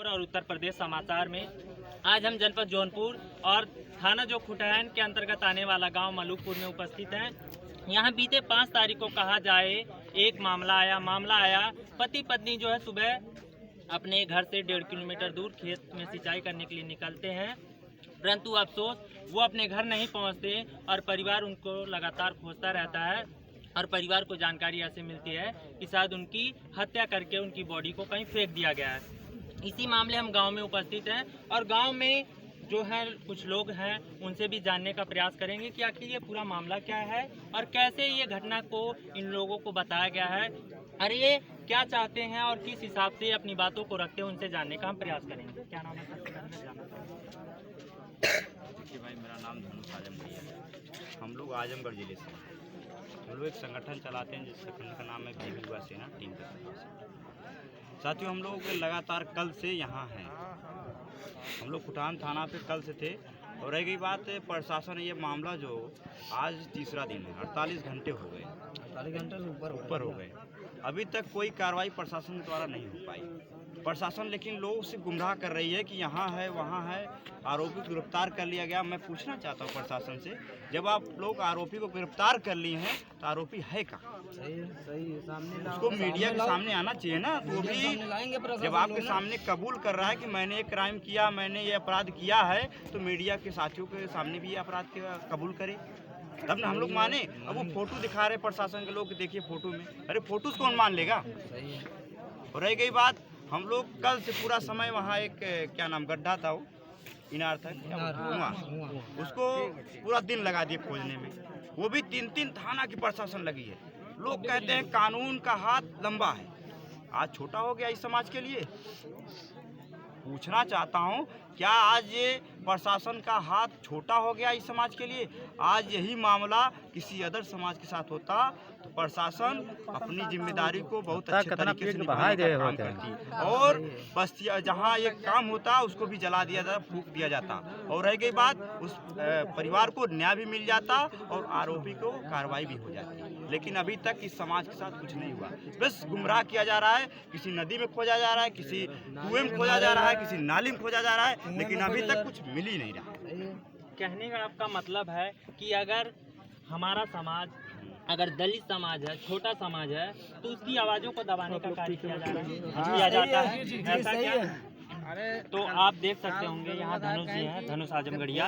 और उत्तर प्रदेश समाचार में आज हम जनपद जौनपुर और थाना जो खुटैन के अंतर्गत आने वाला गांव मलुकपुर में उपस्थित हैं। यहां बीते 5 तारीख को कहा जाए एक मामला आया पति पत्नी जो है सुबह अपने घर से 1.5 किलोमीटर दूर खेत में सिंचाई करने के लिए निकलते हैं, परंतु अफसोस वो अपने घर नहीं पहुंचते और परिवार उनको लगातार खोजता रहता है और परिवार को जानकारी ऐसे मिलती है कि शायद उनकी हत्या करके उनकी बॉडी को कहीं फेंक दिया गया है। इसी मामले हम गांव में उपस्थित हैं और गांव में जो है कुछ लोग हैं उनसे भी जानने का प्रयास करेंगे कि आखिर ये पूरा मामला क्या है और कैसे ये घटना को इन लोगों को बताया गया है और ये क्या चाहते हैं और किस हिसाब से अपनी बातों को रखते हैं, उनसे जानने का हम प्रयास करेंगे। क्या नाम है? देखिए भाई, मेरा नाम धनुष आजमगढ़िया है। हम लोग आजमगढ़ जिले से हम लोग एक संगठन चलाते हैं जिस संगठन का नाम है भीम युवा सेना टीम के सदस्य। साथियों, हम लोग लगातार कल से यहाँ हैं। हम लोग खुटान थाना पे कल से थे और रह गई बात प्रशासन, ये मामला जो आज तीसरा दिन है, 48 घंटे हो गए, 48 घंटे से ऊपर हो गए, अभी तक कोई कार्रवाई प्रशासन द्वारा नहीं हो पाई। प्रशासन लेकिन लोगों से गुमराह कर रही है कि यहाँ है वहाँ है, आरोपी को गिरफ्तार कर लिया गया। मैं पूछना चाहता हूँ प्रशासन से, जब आप लोग आरोपी को गिरफ्तार कर लिए हैं तो आरोपी है कहाँ? सही सामने उसको मीडिया के सामने आना चाहिए ना। तो भी जब आपके सामने कबूल कर रहा है कि मैंने ये क्राइम किया, मैंने ये अपराध किया है, तो मीडिया के साथियों के सामने भी ये अपराध कबूल करे, तब ना हम लोग माने। अब वो फोटो दिखा रहे प्रशासन के लोग, देखिए फोटो में, अरे फोटो कौन मान लेगा? और रह गई बात, हम लोग कल से पूरा समय वहाँ एक क्या नाम गड्ढा था, वो इनार था, उसको पूरा दिन लगा दिए खोजने में। वो भी 3-3 थाना की प्रशासन लगी है। लोग कहते हैं कानून का हाथ लंबा है, आज छोटा हो गया इस समाज के लिए। पूछना चाहता हूं, क्या आज ये प्रशासन का हाथ छोटा हो गया इस समाज के लिए? आज यही मामला किसी अदर समाज के साथ होता तो प्रशासन अपनी जिम्मेदारी को बहुत अच्छे तरीके से निभाने का काम करती और बस जहां ये काम होता उसको भी जला दिया जाता, फूंक दिया जाता और रह गई बात, उस परिवार को न्याय भी मिल जाता और आरोपी को कार्रवाई भी हो जाती। लेकिन अभी तक इस समाज के साथ कुछ नहीं हुआ, बस गुमराह किया जा रहा है। किसी नदी में खोजा जा रहा है, किसी कुएं में खोजा जा रहा है, किसी नाली में खोजा जा रहा है, लेकिन अभी तक कुछ मिल ही नहीं रहा। कहने का आपका मतलब है कि अगर हमारा समाज, अगर दलित समाज है, छोटा समाज है, तो उसकी आवाज़ों को दबाने का कार्य किया जा रहा है, किया जाता है, ऐसा क्या? तो आप देख सकते होंगे यहाँ धनुष जी हैं, धनुष आजमगढ़िया।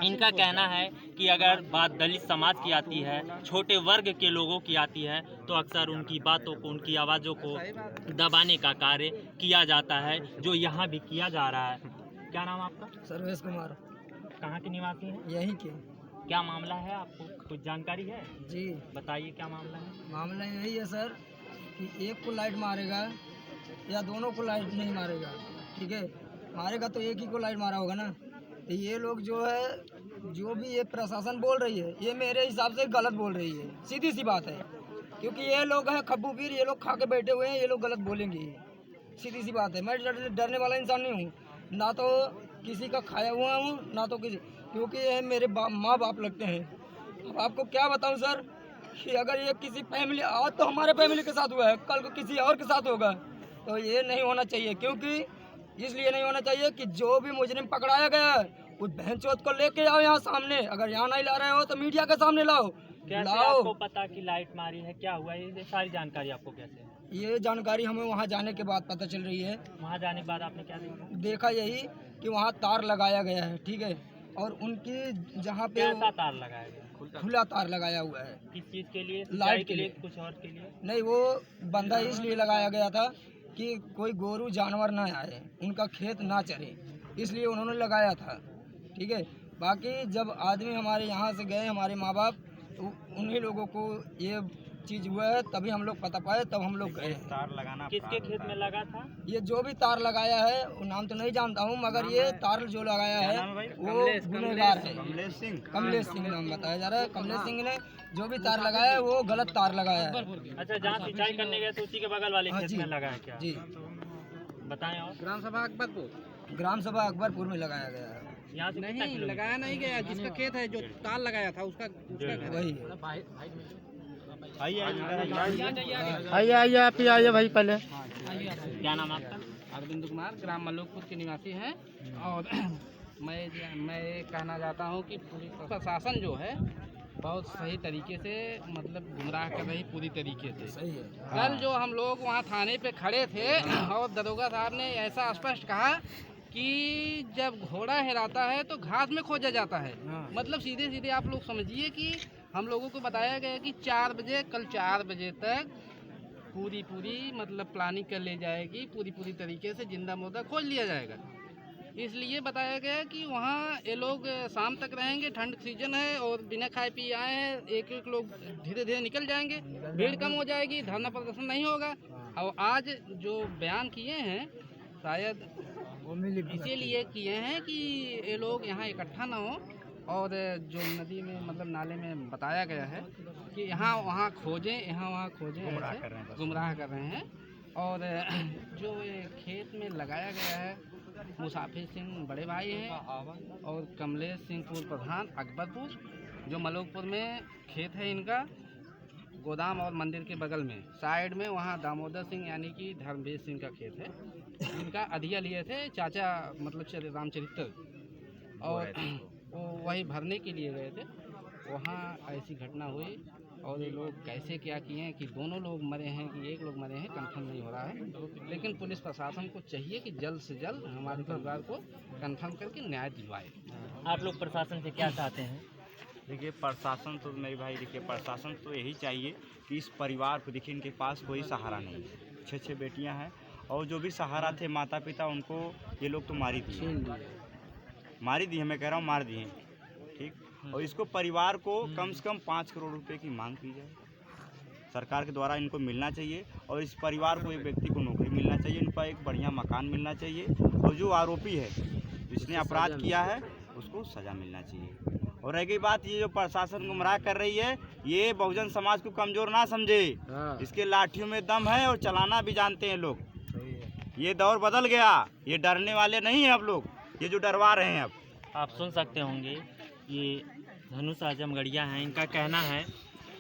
इनका कहना है कि अगर बात दलित समाज की आती है, छोटे वर्ग के लोगों की आती है, तो अक्सर उनकी बातों को, उनकी आवाज़ों को दबाने का कार्य किया जाता है, जो यहाँ भी किया जा रहा है। क्या नाम आपका? सर्वेश कुमार। कहाँ के निवासी हैं? यहीं के। क्या मामला है, आपको कुछ जानकारी है? जी बताइए क्या मामला है। मामला यही है सर कि एक को लाइट मारेगा या दोनों को लाइट नहीं मारेगा, ठीक है? मारेगा तो एक ही को लाइट मारा होगा ना। तो ये लोग जो है, जो भी ये प्रशासन बोल रही है, ये मेरे हिसाब से गलत बोल रही है, सीधी सी बात है। क्योंकि ये लोग हैं खब्बू पीर, ये लोग खा के बैठे हुए हैं, ये लोग गलत बोलेंगे, सीधी सी बात है। मैं डरने वाला इंसान नहीं हूँ, ना तो किसी का खाया हुआ हूँ ना तो किसी, क्योंकि ये मेरे माँ बाप लगते हैं। अब आपको क्या बताऊँ सर कि अगर ये किसी फैमिली, आज तो हमारे फैमिली के साथ हुआ है, कल को किसी और के साथ होगा, तो ये नहीं होना चाहिए। क्योंकि इसलिए नहीं होना चाहिए कि जो भी मुजरिम पकड़ाया गया है उस बहनचोद को लेके आओ यहाँ सामने। अगर यहाँ नहीं ला रहे हो तो मीडिया के सामने लाओ। कैसे आपको पता कि लाइट मारी है, क्या हुआ, ये सारी जानकारी आपको कैसे? ये जानकारी हमें वहाँ जाने के बाद पता चल रही है। वहाँ जाने के बाद आपने क्या देखा? यही कि वहाँ तार लगाया गया है, ठीक है, और उनकी जहाँ पे कैसा तार लगाया गया? खुला तार लगाया हुआ है। किस चीज़ के लिए? लाइट के लिए, कुछ और के लिए नहीं। वो बंदा इसलिए लगाया गया था कि कोई गोरू जानवर ना आए, उनका खेत ना चरे, इसलिए उन्होंने लगाया था, ठीक है। बाकी जब आदमी हमारे यहाँ से गए, हमारे माँ बाप, तो उन्हीं लोगों को ये चीज़ हुआ है, तभी हम लोग पता पाए, तब हम लोग गए। तार लगाना किसके खेत में लगा था? ये जो भी तार लगाया है, वो नाम तो नहीं जानता हूँ, मगर ये तार जो लगाया है वो गुनहगार है। कमलेश सिंह नाम बताया जा रहा है। कमलेश सिंह ने जो भी तार लगाया है वो गलत तार लगाया है। अच्छा, जहाँ सिंचाई करने गए तो उसी के बगल वाले खेत में लगाया क्या? जी बताएं। और ग्राम सभा अकबरपुर में लगाया गया है। यहाँ से नहीं लगाया नहीं गया, जिसका खेत है जो तार लगाया था उसका वही। आइए आइए आप ही आइए भाई पहले। क्या नाम आपका? अरविंद कुमार, ग्राम मलूकपुर के निवासी हैं। और मैं ये कहना चाहता हूँ कि पुलिस प्रशासन जो है बहुत सही तरीके से मतलब गुमराह कर रही पूरी तरीके से। सही है। कल जो हम लोग वहाँ थाने पे खड़े थे और दरोगा साहब ने ऐसा स्पष्ट कहा कि जब घोड़ा हेराता है तो घास में खोजा जाता है। मतलब सीधे सीधे आप लोग समझिए कि हम लोगों को बताया गया कि 4 बजे, कल 4 बजे तक पूरी मतलब प्लानिंग कर ली जाएगी, पूरी तरीके से जिंदा मुर्दा खोज लिया जाएगा। इसलिए बताया गया कि वहाँ ये लोग शाम तक रहेंगे, ठंड सीजन है और बिना खाए पिए आए हैं, एक लोग धीरे धीरे निकल जाएंगे, भीड़ कम हो जाएगी, धरना प्रदर्शन नहीं होगा। और आज जो बयान किए हैं शायद इसीलिए किए हैं कि ये लोग यहाँ इकट्ठा ना हो और जो नदी में मतलब नाले में बताया गया है कि यहाँ वहाँ खोजें, यहाँ वहाँ खोजें, ऐसे गुमराह कर रहे हैं। और जो ये खेत में लगाया गया है, मुसाफिर सिंह बड़े भाई हैं और कमलेश सिंह पूर्व प्रधान अकबरपुर, जो मलूकपुर में खेत है इनका, गोदाम और मंदिर के बगल में साइड में वहाँ दामोदर सिंह यानी कि धर्मवीर सिंह का खेत है। इनका अधिया लिए थे चाचा मतलब रामचरित्र, और वो वही भरने के लिए गए थे। वहाँ ऐसी घटना हुई और ये लोग कैसे क्या किए हैं कि दोनों लोग मरे हैं कि एक लोग मरे हैं कंफर्म नहीं हो रहा है। लेकिन पुलिस प्रशासन को चाहिए कि जल्द से जल्द हमारे परिवार को कंफर्म करके न्याय दिलवाए। आप लोग प्रशासन से क्या चाहते हैं? देखिए प्रशासन तो मेरे भाई, देखिए प्रशासन तो यही चाहिए कि इस परिवार को, देखिए इनके पास कोई सहारा नहीं है, 6 बेटियां हैं और जो भी सहारा थे माता पिता उनको ये लोग तो मार ही दिए, मैं कह रहा हूँ मार दिए, ठीक। और इसको परिवार को कम से कम 5 करोड़ रुपए की मांग की जाए, सरकार के द्वारा इनको मिलना चाहिए। और इस परिवार को, एक व्यक्ति को नौकरी मिलना चाहिए, इनका एक बढ़िया मकान मिलना चाहिए और जो आरोपी है जिसने अपराध किया है उसको सज़ा मिलना चाहिए। और रह गई बात, ये जो प्रशासन गुमराह कर रही है, ये बहुजन समाज को कमज़ोर ना समझे, इसके लाठियों में दम है और चलाना भी जानते हैं लोग। ये दौर बदल गया, ये डरने वाले नहीं हैं अब लोग, ये जो डरवा रहे हैं अब। आप सुन सकते होंगे, ये धनुष आजमगढ़िया हैं, इनका कहना है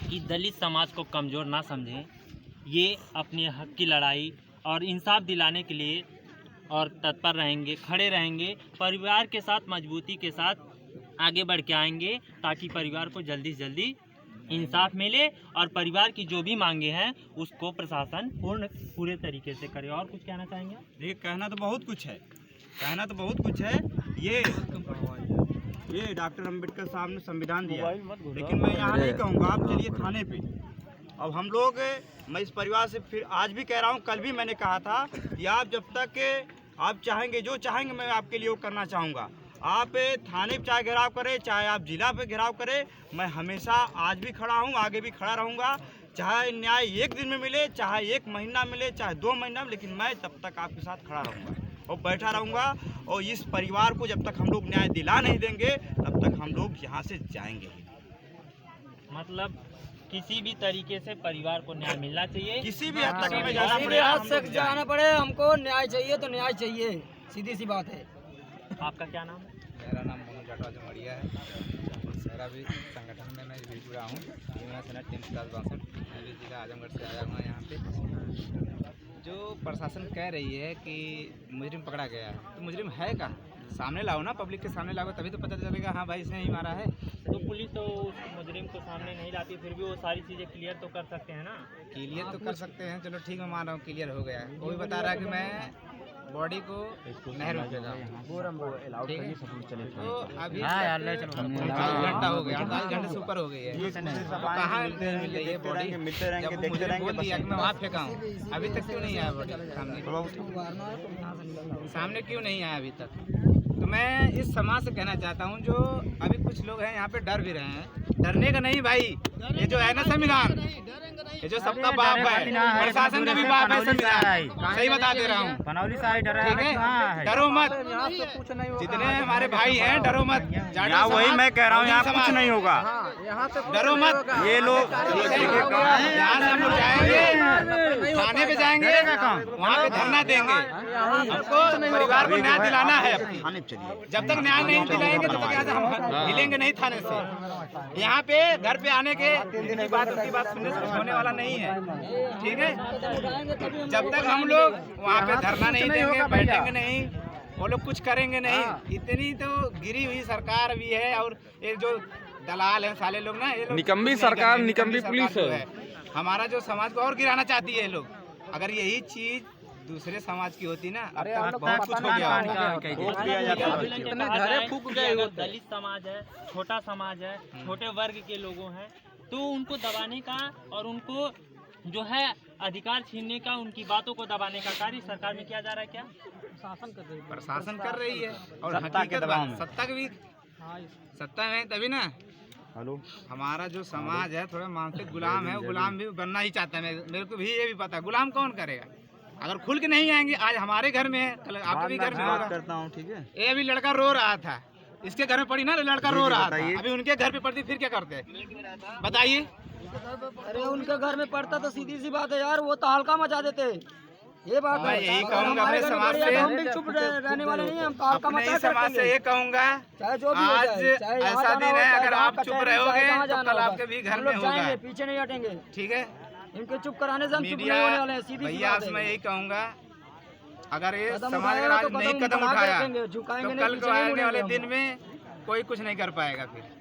कि दलित समाज को कमज़ोर ना समझें, ये अपने हक की लड़ाई और इंसाफ दिलाने के लिए और तत्पर रहेंगे, खड़े रहेंगे, परिवार के साथ मजबूती के साथ आगे बढ़ के आएंगे ताकि परिवार को जल्दी से जल्दी इंसाफ मिले और परिवार की जो भी मांगे हैं उसको प्रशासन पूरे तरीके से करे। और कुछ कहना चाहेंगे? देखिए कहना तो बहुत कुछ है, ये डॉक्टर अम्बेडकर साहब ने संविधान दिया, लेकिन मैं यहाँ नहीं कहूँगा, आप चलिए थाने पे। अब हम लोग, मैं इस परिवार से फिर आज भी कह रहा हूँ, कल भी मैंने कहा था कि आप जब तक आप चाहेंगे, जो चाहेंगे मैं आपके लिए वो करना चाहूँगा। आप थाने पे चाहे घेराव करें, चाहे आप जिला पे घेराव करें, मैं हमेशा आज भी खड़ा हूँ, आगे भी खड़ा रहूँगा। चाहे न्याय 1 दिन में मिले, चाहे 1 महीना मिले, चाहे 2 महीना में, लेकिन मैं तब तक आपके साथ खड़ा रहूँगा और बैठा रहूँगा। और इस परिवार को जब तक हम लोग न्याय दिला नहीं देंगे तब तक हम लोग यहाँ से जाएंगे। मतलब किसी भी तरीके से परिवार को न्याय मिलना चाहिए, किसी भी हद तक हमें जाना किसी भी पड़ेगा, हद तक जाना पड़े, हमको न्याय चाहिए तो न्याय चाहिए, सीधी सी बात है। आपका क्या नाम है? मेरा नाम मनोज आजमगढ़िया है। मेरा भी संगठन में मैं भी जुड़ा हूँ, सेना 362 मैं भी जिला आजमगढ़ से आया हुआ यहाँ पे। जो प्रशासन कह रही है कि मुजरिम पकड़ा गया है, तो मुजरिम है कहाँ? सामने लाओ ना, पब्लिक के सामने लाओ, तभी तो पता चलेगा हाँ भाई इसने ही मारा है। तो पुलिस तो उस मुजरिम को सामने नहीं लाती, फिर भी वो सारी चीज़ें क्लियर तो कर सकते हैं ना? क्लियर तो कर सकते हैं, चलो ठीक, मैं मान रहा हूँ क्लियर हो गया है। वो भी बता रहा है कि मैं बॉडी को नहर में फेंका, ठीक है। तो अभी 48 घंटा हो गया, 48 घंटे से ऊपर हो गई है, कहाँ मिल रही है बॉडी? मिलते रहेंगे, जब देखते मुझे बोल रहेंगे, दिया कि मैं वहाँ फेंका हूँ, अभी तक क्यों नहीं आया बॉडी सामने क्यों नहीं आया अभी तक? तो मैं इस समाज से कहना चाहता हूँ, जो अभी कुछ लोग हैं यहाँ पे डर भी रहे हैं, डरने का नहीं भाई, ये जो है ना संविधान, ये जो सबका बाप है, प्रशासन का भी बाप है संविधान, सही बता दे रहा हूँ, ठीक है। डरो मत, जितने हमारे भाई हैं डरो मत, यहाँ वही मैं कह रहा हूँ, यहाँ कुछ नहीं होगा, डरो मत। ये लोग यहाँ से हम लोग जाएंगे, थाने पे जाएंगे, वहाँ पे धरना देंगे, हमको परिवार को न्याय दिलाना है। जब तक न्याय नहीं दिलाएंगे तब तक यहाँ से हम हिलेंगे नहीं थाने से। यहाँ पे घर पे आने के उनकी बात सुनने से कुछ होने वाला नहीं है, ठीक है। जब तक हम लोग वहाँ पे धरना नहीं देंगे, बैठेंगे नहीं, वो लोग कुछ करेंगे नहीं। इतनी तो गिरी हुई सरकार भी है, और ये जो दलाल है साले लोग ना, ये लोग निकम्मी सरकार, निकम्मी पुलिस है। हमारा जो समाज को और गिराना चाहती है ये लोग। अगर यही चीज दूसरे समाज की होती ना, अब तक बहुत कुछ हो गया होता। दलित समाज है, छोटा समाज है, छोटे वर्ग के लोगों हैं, तो उनको दबाने का और उनको जो है अधिकार छीनने का, उनकी बातों को दबाने का कार्य सरकार में किया जा रहा है। क्या प्रशासन कर रही है, और हकीकत बात सत्ता की भी सत्ता में तभी ना। हमारा जो समाज है थोड़ा मानसिक गुलाम है, वो गुलाम भी बनना ही चाहता है। मेरे को भी ये भी पता है, गुलाम कौन करेगा अगर खुल के नहीं आएंगे। आज हमारे घर में है, कल आपके भी घर में होगा। करता हूँ, ठीक है। ये अभी लड़का रो रहा था, इसके घर में पड़ी ना, लड़का रो रहा था, अभी उनके घर पे पड़ती, फिर क्या करते बताइए। अरे उनके घर में पड़ता तो सीधी सी बात है यार, वो तो हल्का मचा देते। ये बात मैं है। यही कहूँगा अपने समाज से, हम भी चुप रहने वाले नहीं, हम हल्का अपने मचा ही समाज से ये कहूँगा, चाहे जो भी हो आज जाए, चाहे यहाँ ऐसा जाना दिन हो, है, चाहे अगर आप आपका चुप चाहे रहोगे जहाँ तो जाना कल होगा। आपके भी घर हम में लोग होगा, जाएंगे, पीछे नहीं हटेंगे, ठीक है। इनके चुप कराने से हम चुप मीडिया नहीं होने वाले हैं, सीधी सी भैया बात मैं है। यही कहूँगा, अगर ये कदम समाज उठाएगा अगर आज तो नहीं कदम कदम बढ़ा के उठाया रखेंगे, तो झुकाएंगे नहीं, कल पीछे को नहीं आने वाले मुड़ेंगे दिन में कोई कुछ नहीं कर पाएगा फिर।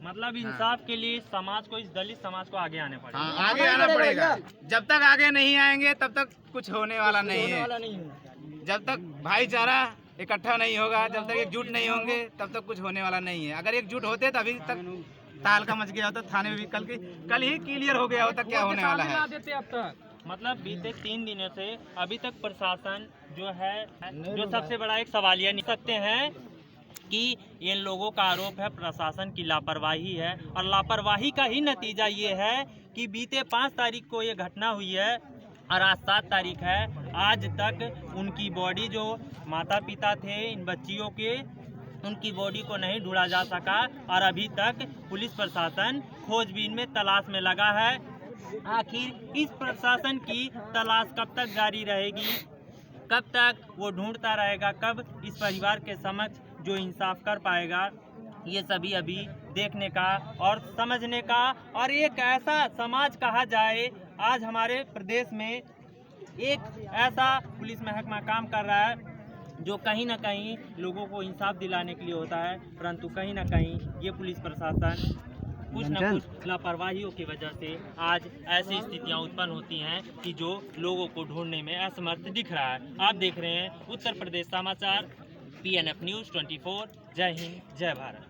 मतलब इंसाफ के लिए समाज को, इस दलित समाज को आगे आने पड़ेगा। हाँ, आगे आना पड़ेगा। जब तक आगे नहीं आएंगे तब तक कुछ होने वाला नहीं होने है। वाला नहीं है। जब तक भाईचारा इकट्ठा नहीं होगा, जब तक एकजुट नहीं होंगे, तब तक कुछ होने वाला नहीं है। अगर एकजुट होते तो अभी तक तालका मच गया होता, थाने में भी कल ही क्लियर हो गया होता क्या होने वाला है। मतलब बीते 3 दिनों से अभी तक प्रशासन जो है, जो सबसे बड़ा एक सवालिया नहीं सकते हैं कि इन लोगों का आरोप है प्रशासन की लापरवाही है, और लापरवाही का ही नतीजा ये है कि बीते 5 तारीख को ये घटना हुई है और आज 7 तारीख है। आज तक उनकी बॉडी, जो माता पिता थे इन बच्चियों के, उनकी बॉडी को नहीं ढूंढा जा सका, और अभी तक पुलिस प्रशासन खोजबीन में, तलाश में लगा है। आखिर इस प्रशासन की तलाश कब तक जारी रहेगी, कब तक वो ढूंढता रहेगा, कब इस परिवार के समक्ष जो इंसाफ कर पाएगा, ये सभी अभी देखने का और समझने का। और एक ऐसा समाज कहा जाए, आज हमारे प्रदेश में एक ऐसा पुलिस महकमा काम कर रहा है जो कहीं ना कहीं लोगों को इंसाफ दिलाने के लिए होता है, परंतु कहीं ना कहीं ये पुलिस प्रशासन कुछ न कुछ लापरवाहियों की वजह से आज ऐसी स्थितियां उत्पन्न होती हैं कि जो लोगों को ढूंढने में असमर्थ दिख रहा है। आप देख रहे हैं उत्तर प्रदेश समाचार, PNF News 24। जय हिंद, जय भारत।